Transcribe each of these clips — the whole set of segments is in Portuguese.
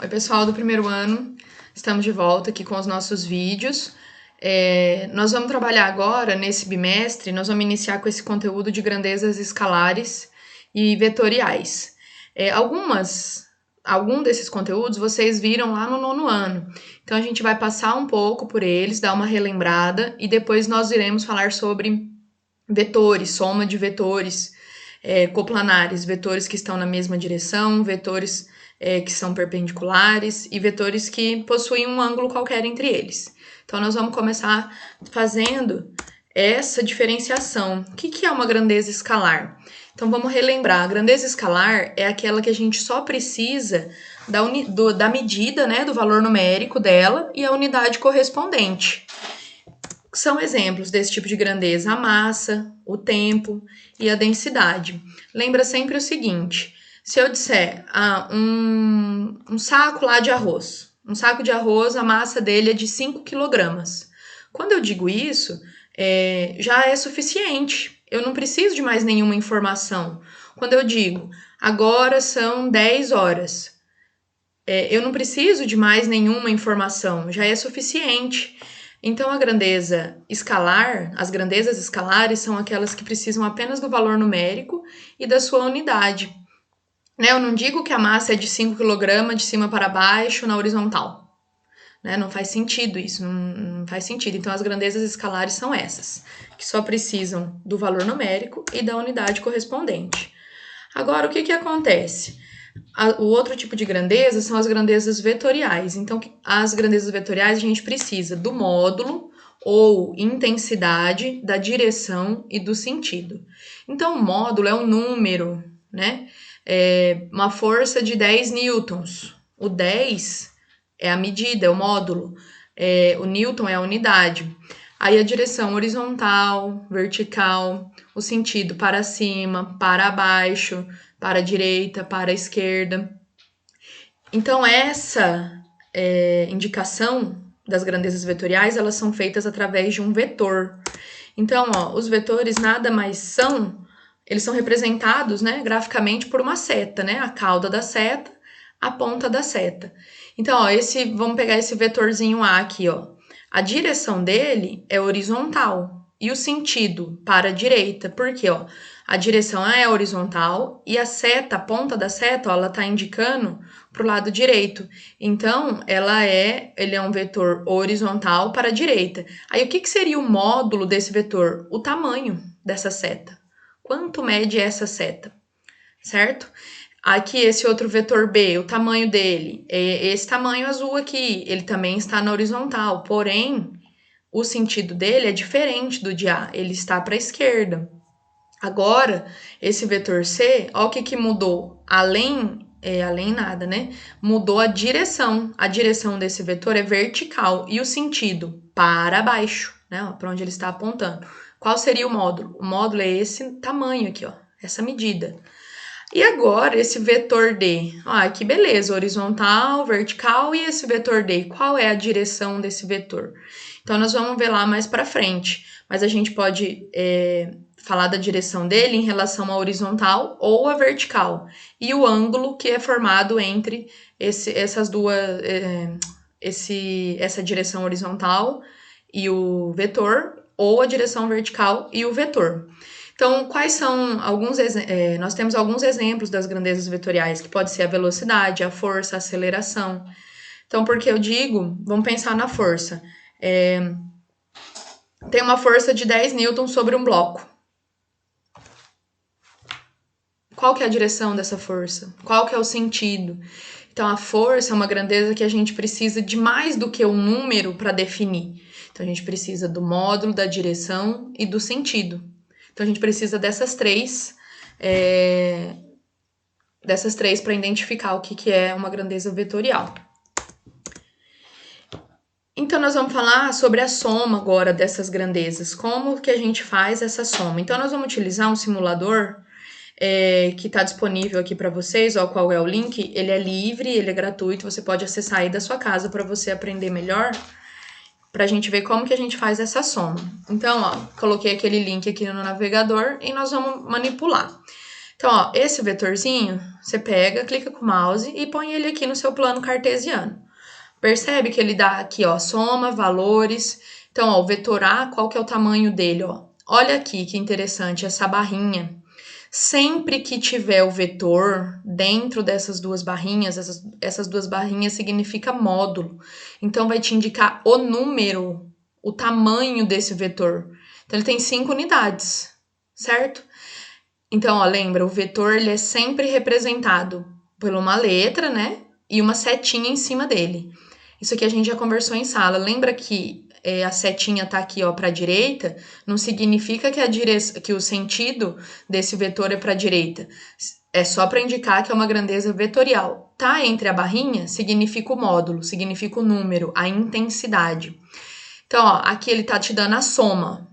Oi, pessoal do primeiro ano, estamos de volta aqui com os nossos vídeos. Nós vamos trabalhar agora, nesse bimestre, nós vamos iniciar com esse conteúdo de grandezas escalares e vetoriais. Algum desses conteúdos vocês viram lá no nono ano, então a gente vai passar um pouco por eles, dar uma relembrada e depois nós iremos falar sobre vetores, soma de vetores coplanares, vetores que estão na mesma direção, vetores que são perpendiculares e vetores que possuem um ângulo qualquer entre eles. Então, nós vamos começar fazendo essa diferenciação. O que é uma grandeza escalar? Então, vamos relembrar. A grandeza escalar é aquela que a gente só precisa da medida, né, do valor numérico dela e a unidade correspondente. São exemplos desse tipo de grandeza: a massa, o tempo e a densidade. Lembra sempre o seguinte: se eu disser um saco lá de arroz, um saco de arroz, a massa dele é de 5 quilogramas. Quando eu digo isso, já é suficiente. Eu não preciso de mais nenhuma informação. Quando eu digo, agora são 10 horas, eu não preciso de mais nenhuma informação, já é suficiente. Então, a grandeza escalar, as grandezas escalares são aquelas que precisam apenas do valor numérico e da sua unidade. Eu não digo que a massa é de 5 kg de cima para baixo na horizontal. Não faz sentido isso, não faz sentido. Então, as grandezas escalares são essas, que só precisam do valor numérico e da unidade correspondente. Agora, o que acontece? O outro tipo de grandeza são as grandezas vetoriais. Então, as grandezas vetoriais a gente precisa do módulo ou intensidade, da direção e do sentido. Então, o módulo é um número, né? Uma força de 10 newtons. O 10 é a medida, é o módulo. O newton é a unidade. Aí a direção horizontal, vertical, o sentido para cima, para baixo, para a direita, para a esquerda. Então, essa indicação das grandezas vetoriais, elas são feitas através de um vetor. Então, os vetores nada mais são, eles são representados, né, graficamente por uma seta, né, a cauda da seta, a ponta da seta. Então, vamos pegar esse vetorzinho A aqui, a direção dele é horizontal e o sentido para a direita, porque a direção é horizontal e a seta, a ponta da seta, ela está indicando para o lado direito. Então, ele é um vetor horizontal para a direita. Aí, o que seria o módulo desse vetor? O tamanho dessa seta. Quanto mede essa seta? Certo? Aqui, esse outro vetor B, o tamanho dele, é esse tamanho azul aqui, ele também está na horizontal, porém, o sentido dele é diferente do de A, ele está para a esquerda. Agora, esse vetor C, olha o que mudou, além nada, né? Mudou a direção desse vetor é vertical, e o sentido, para baixo, né? Para onde ele está apontando. Qual seria o módulo? O módulo é esse tamanho aqui, essa medida. E agora, esse vetor D, que beleza, horizontal, vertical, e esse vetor D, qual é a direção desse vetor? Então, nós vamos ver lá mais para frente, mas a gente pode falar da direção dele em relação à horizontal ou à vertical, e o ângulo que é formado entre essa direção horizontal e o vetor, ou a direção vertical e o vetor. Então, quais são nós temos alguns exemplos das grandezas vetoriais, que pode ser a velocidade, a força, a aceleração. Então, porque eu digo, vamos pensar na força. Tem uma força de 10 newtons sobre um bloco. Qual que é a direção dessa força? Qual que é o sentido? Então, a força é uma grandeza que a gente precisa de mais do que um número para definir. Então, a gente precisa do módulo, da direção e do sentido. Então, a gente precisa dessas três para identificar o que é uma grandeza vetorial. Então, nós vamos falar sobre a soma agora dessas grandezas. Como que a gente faz essa soma? Então, nós vamos utilizar um simulador que está disponível aqui para vocês, qual é o link. Ele é livre, ele é gratuito, você pode acessar aí da sua casa para você aprender melhor, para a gente ver como que a gente faz essa soma. Então, coloquei aquele link aqui no navegador e nós vamos manipular. Então, esse vetorzinho Você pega, clica com o mouse e põe ele aqui no seu plano cartesiano. Percebe que ele dá aqui, ó, soma, valores. Então, ó, o vetor A, qual que é o tamanho dele, ó? Olha aqui que interessante essa barrinha. Sempre que tiver o vetor dentro dessas duas barrinhas, essas duas barrinhas significa módulo. Então, vai te indicar o número, o tamanho desse vetor. Então, ele tem 5 unidades, certo? Então, ó, lembra, o vetor ele é sempre representado por uma letra, né? E uma setinha em cima dele. Isso aqui a gente já conversou em sala. Lembra que a setinha tá aqui, ó, para a direita? Não significa que o sentido desse vetor é para a direita. É só para indicar que é uma grandeza vetorial. Tá entre a barrinha significa o módulo, significa o número, a intensidade. Então, ó, aqui ele tá te dando a soma.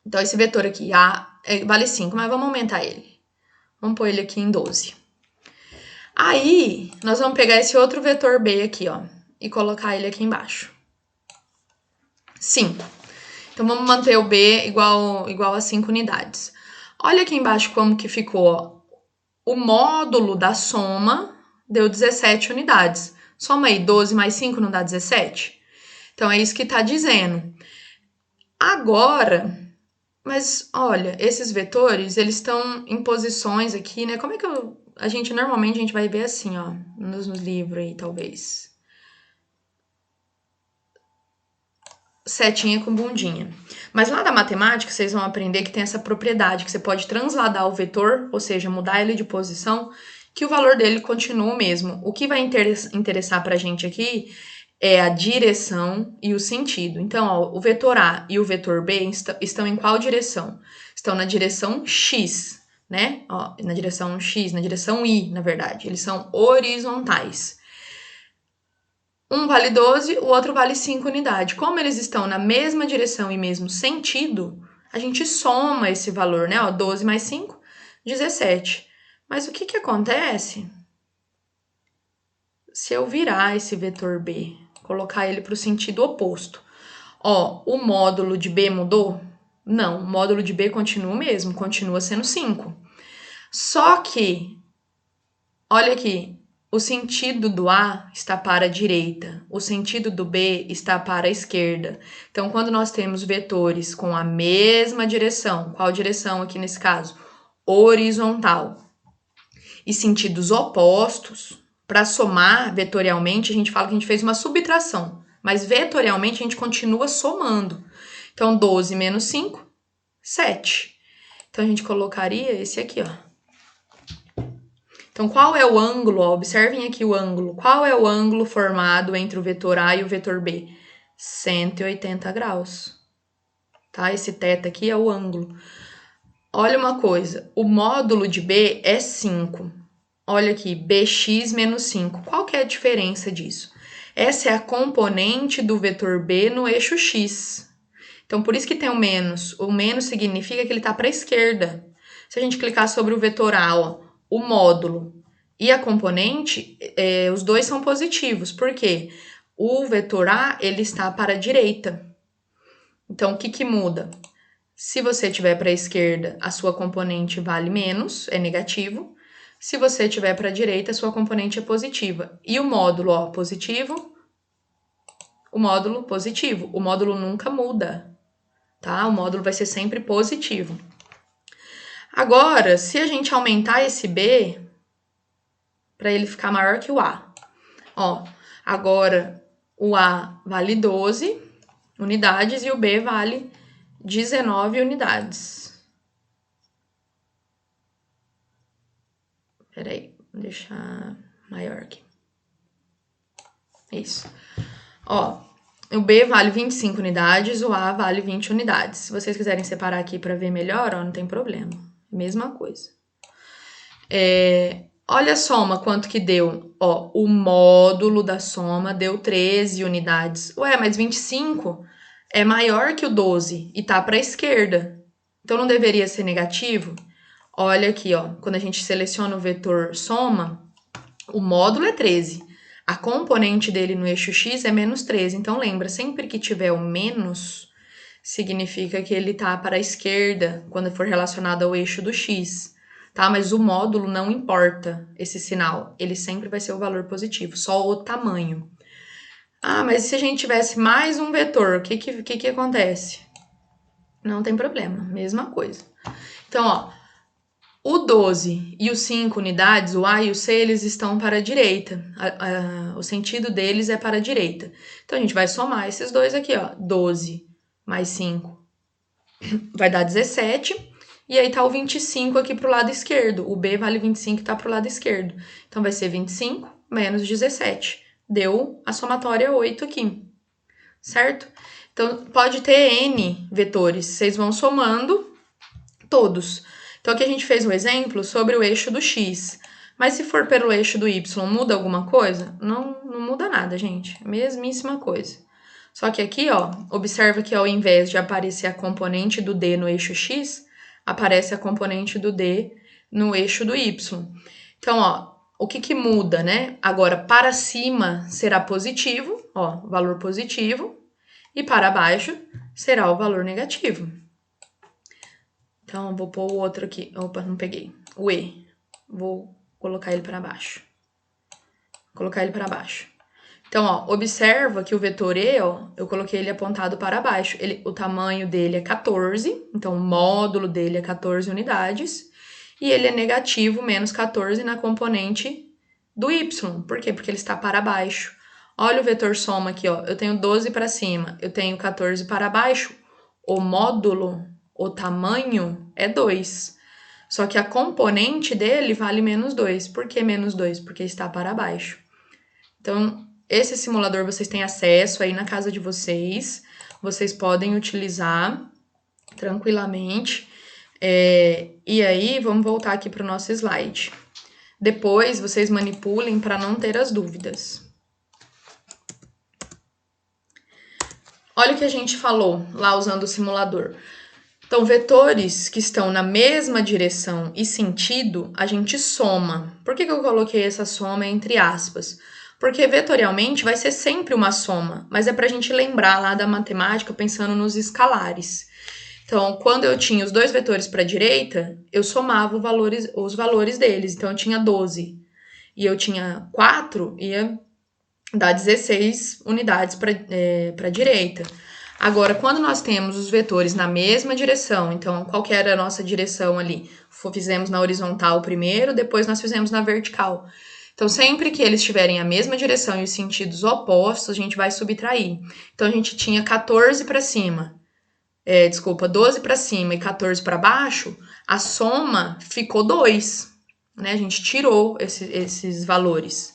Então, esse vetor aqui, A, vale 5, mas vamos aumentar ele. Vamos pôr ele aqui em 12. Aí, nós vamos pegar esse outro vetor B aqui, ó, e colocar ele aqui embaixo. 5. Então, vamos manter o B igual a 5 unidades. Olha aqui embaixo como que ficou, ó. O módulo da soma deu 17 unidades. Soma aí, 12 mais 5 não dá 17? Então, é isso que tá dizendo. Agora, mas olha, esses vetores, eles estão em posições aqui, né? Como é que normalmente a gente vai ver assim, ó, nos livros aí, talvez. Setinha com bundinha. Mas lá da matemática, vocês vão aprender que tem essa propriedade, que você pode transladar o vetor, ou seja, mudar ele de posição, que o valor dele continua o mesmo. O que vai interessar pra gente aqui é a direção e o sentido. Então, ó, o vetor A e o vetor B estão em qual direção? Estão na direção X, né? Ó, na direção X, na direção Y, na verdade. Eles são horizontais. Um vale 12, o outro vale 5 unidades. Como eles estão na mesma direção e mesmo sentido, a gente soma esse valor, né? Ó, 12 mais 5, 17. Mas o que que acontece se eu virar esse vetor B? Colocar ele para o sentido oposto. Ó, o módulo de B mudou? Não, o módulo de B continua o mesmo, continua sendo 5. Só que, olha aqui, o sentido do A está para a direita, o sentido do B está para a esquerda. Então, quando nós temos vetores com a mesma direção, qual direção aqui nesse caso? Horizontal. E sentidos opostos, para somar vetorialmente, a gente fala que a gente fez uma subtração, mas vetorialmente a gente continua somando. Então, 12 menos 5, 7. Então, a gente colocaria esse aqui, ó. Então, qual é o ângulo? Ó, observem aqui o ângulo. Qual é o ângulo formado entre o vetor A e o vetor B? 180 graus. Tá? Esse θ aqui é o ângulo. Olha uma coisa, o módulo de B é 5. Olha aqui, bx menos 5. Qual que é a diferença disso? Essa é a componente do vetor B no eixo x. Então, por isso que tem o menos. O menos significa que ele está para a esquerda. Se a gente clicar sobre o vetor A, ó, o módulo e a componente, os dois são positivos. Por quê? O vetor A, ele está para a direita. Então, o que que muda? Se você tiver para a esquerda, a sua componente vale menos, é negativo. Se você tiver para a direita, a sua componente é positiva. E o módulo, ó, positivo, o módulo positivo. O módulo nunca muda, tá? O módulo vai ser sempre positivo. Agora, se a gente aumentar esse B, para ele ficar maior que o A, ó, agora o A vale 12 unidades e o B vale 19 unidades. Peraí, vou deixar maior aqui. Isso. Ó, o B vale 25 unidades, o A vale 20 unidades. Se vocês quiserem separar aqui para ver melhor, ó, não tem problema. Mesma coisa. Olha a soma, quanto que deu. Ó, o módulo da soma deu 13 unidades. Ué, mas 25 é maior que o 12 e tá para a esquerda. Então, não deveria ser negativo? Olha aqui, ó, quando a gente seleciona o vetor soma, o módulo é 13. A componente dele no eixo x é menos 13. Então, lembra, sempre que tiver o menos, significa que ele tá para a esquerda, quando for relacionado ao eixo do x. tá? Mas o módulo não importa esse sinal, ele sempre vai ser o valor positivo, só o tamanho. Ah, mas se a gente tivesse mais um vetor, o que acontece? Não tem problema, mesma coisa. Então, ó, o 12 e os 5 unidades, o A e o C, eles estão para a direita. O sentido deles é para a direita. Então, a gente vai somar esses dois aqui, ó. 12 mais 5 vai dar 17. E aí tá o 25 aqui pro lado esquerdo. O B vale 25 e tá pro lado esquerdo. Então, vai ser 25 menos 17. Deu a somatória 8 aqui, certo? Então, pode ter N vetores. Vocês vão somando todos. Então, aqui a gente fez um exemplo sobre o eixo do X. Mas se for pelo eixo do Y, muda alguma coisa? Não muda nada, gente. Mesmíssima coisa. Só que aqui, ó, observa que ao invés de aparecer a componente do D no eixo X, aparece a componente do D no eixo do Y. Então, ó, o que muda, né? Agora, para cima será positivo, ó, valor positivo, e para baixo será o valor negativo. Então, vou pôr o outro aqui. Opa, não peguei. O E. Vou colocar ele para baixo. Colocar ele para baixo. Então, ó, observa que o vetor E, ó, eu coloquei ele apontado para baixo. O tamanho dele é 14, então o módulo dele é 14 unidades. E ele é negativo, menos 14 na componente do Y. Por quê? Porque ele está para baixo. Olha o vetor soma aqui, ó. Eu tenho 12 para cima, eu tenho 14 para baixo. O módulo, o tamanho é 2. Só que a componente dele vale menos 2. Por que menos 2? Porque está para baixo. Então, esse simulador vocês têm acesso aí na casa de vocês. Vocês podem utilizar tranquilamente. E aí, vamos voltar aqui para o nosso slide. Depois, vocês manipulem para não ter as dúvidas. Olha o que a gente falou lá usando o simulador. Então, vetores que estão na mesma direção e sentido, a gente soma. Por que eu coloquei essa soma entre aspas? Porque vetorialmente vai ser sempre uma soma, mas é para a gente lembrar lá da matemática pensando nos escalares. Então, quando eu tinha os dois vetores para a direita, eu somava os valores deles. Então, eu tinha 12 e eu tinha 4, ia dar 16 unidades para a direita. Agora, quando nós temos os vetores na mesma direção, então, qual que era a nossa direção ali? Fizemos na horizontal primeiro, depois nós fizemos na vertical. Então, sempre que eles tiverem a mesma direção e os sentidos opostos, a gente vai subtrair. Então, a gente tinha 14 para cima. 12 para cima e 14 para baixo, a soma ficou 2, né? A gente tirou esses valores.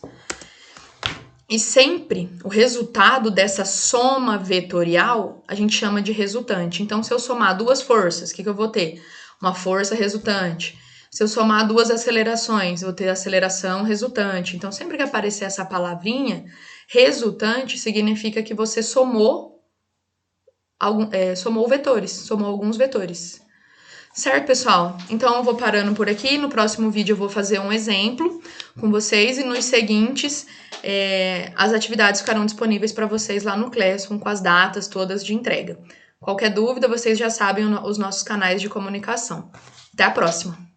E sempre o resultado dessa soma vetorial a gente chama de resultante. Então, se eu somar duas forças, o que eu vou ter? Uma força resultante. Se eu somar duas acelerações, eu vou ter aceleração resultante. Então, sempre que aparecer essa palavrinha, resultante significa que você somou vetores, somou alguns vetores. Certo, pessoal? Então, eu vou parando por aqui. No próximo vídeo eu vou fazer um exemplo com vocês e nos seguintes as atividades ficarão disponíveis para vocês lá no Classroom com as datas todas de entrega. Qualquer dúvida, vocês já sabem os nossos canais de comunicação. Até a próxima!